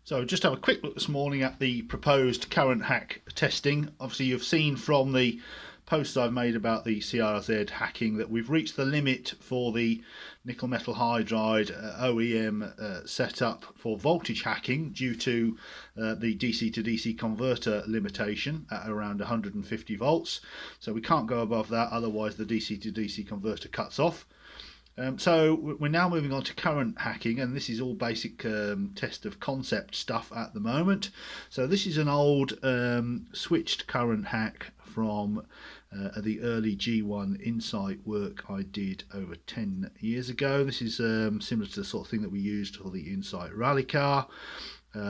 So just have a quick look this morning at the proposed current hack testing. Obviously you've seen from the posts I've made about the CRZ hacking that we've reached the limit for the nickel metal hydride OEM setup for voltage hacking due to the DC to DC converter limitation at around 150 volts. So we can't go above that, otherwise the DC to DC converter cuts off. So we're now moving on to current hacking, and this is all basic test of concept stuff at the moment. So this is an old switched current hack from the early G1 Insight work I did over 10 years ago. This is similar to the sort of thing that we used for the Insight rally car.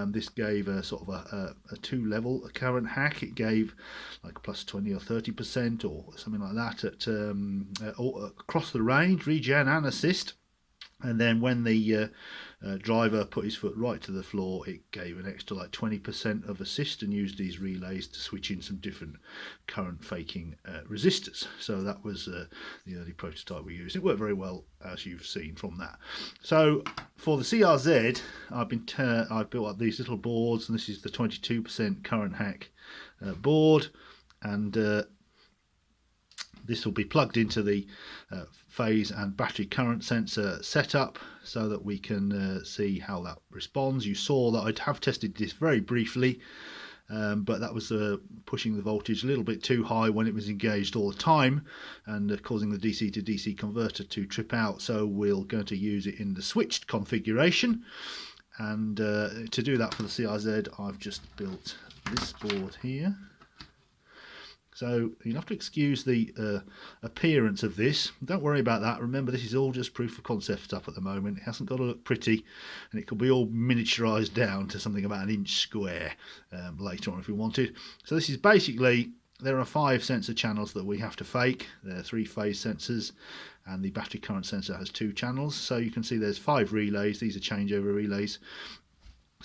This gave a sort of a two-level current hack. It gave like plus 20 or 30% or something like that at across the range, regen and assist. And then when the driver put his foot right to the floor, it gave an extra like 20% of assist and used these relays to switch in some different current faking resistors. So that was the early prototype we used. It worked very well, as you've seen from that. So for the CRZ, I've built up these little boards, and this is the 22% current hack board, and this will be plugged into the phase and battery current sensor setup so that we can see how that responds. You saw that I have tested this very briefly, but that was pushing the voltage a little bit too high when it was engaged all the time and causing the DC to DC converter to trip out. So we're going to use it in the switched configuration, and to do that for the CRZ I've just built this board here. So you'll have to excuse the appearance of this. Don't worry about that. Remember, this is all just proof of concept stuff at the moment. It hasn't got to look pretty, and it could be all miniaturised down to something about 1 inch square later on if we wanted. So this is basically, there are 5 sensor channels that we have to fake. There are 3 phase sensors, and the battery current sensor has 2 channels. So you can see there's 5 relays. These are changeover relays.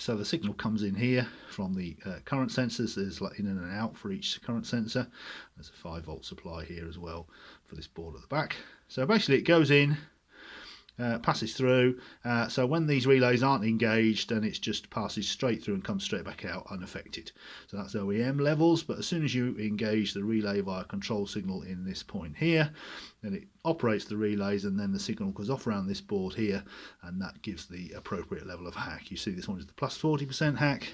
So the signal comes in here from the current sensors. There's like in and out for each current sensor. There's a 5 volt supply here as well for this board at the back. So basically it goes in, passes through. So when these relays aren't engaged, then it just passes straight through and comes straight back out unaffected. So that's OEM levels, but as soon as you engage the relay via control signal in this point here, then it operates the relays, and then the signal goes off around this board here, and that gives the appropriate level of hack. You see this one is the plus 40% hack,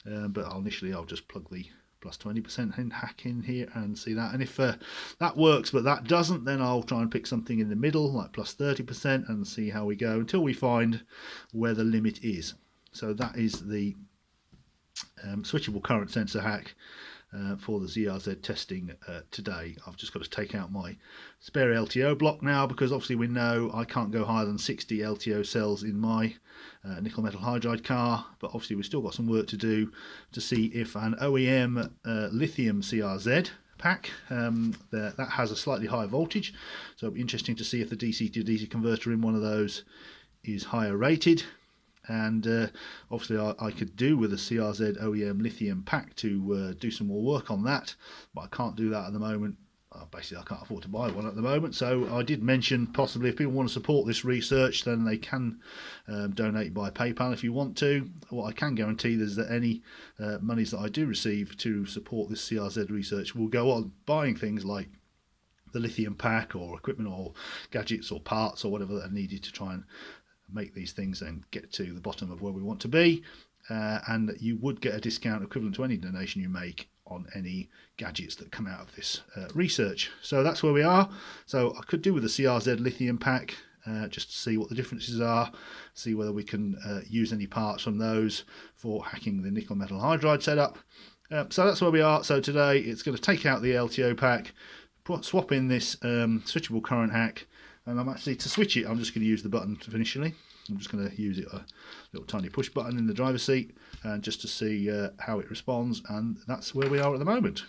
but initially I'll just plug the plus 20% hack in here and see that. And if that works but that doesn't, then I'll try and pick something in the middle like plus 30% and see how we go until we find where the limit is. So that is the switchable current sensor hack for the CRZ testing today. I've just got to take out my spare LTO block now, because obviously we know I can't go higher than 60 LTO cells in my nickel metal hydride car, but obviously we've still got some work to do to see if an OEM lithium CRZ pack that has a slightly higher voltage, so it'll be interesting to see if the DC to DC converter in one of those is higher rated. And obviously I could do with a CRZ OEM lithium pack to do some more work on that, but I can't do that at the moment. Basically I can't afford to buy one at the moment. So I did mention possibly if people want to support this research, then they can donate by PayPal if you want to. What I can guarantee is that any monies that I do receive to support this CRZ research will go on buying things like the lithium pack or equipment or gadgets or parts or whatever that are needed to try and make these things and get to the bottom of where we want to be, and you would get a discount equivalent to any donation you make on any gadgets that come out of this research. So that's where we are. So I could do with a CRZ lithium pack just to see what the differences are, see whether we can use any parts from those for hacking the nickel metal hydride setup. So that's where we are. So today it's going to take out the LTO pack, swap in this switchable current hack, and I'm actually, to switch it, I'm just going to use the button initially. I'm just going to use it, a little tiny push button in the driver's seat, and just to see how it responds, and that's where we are at the moment.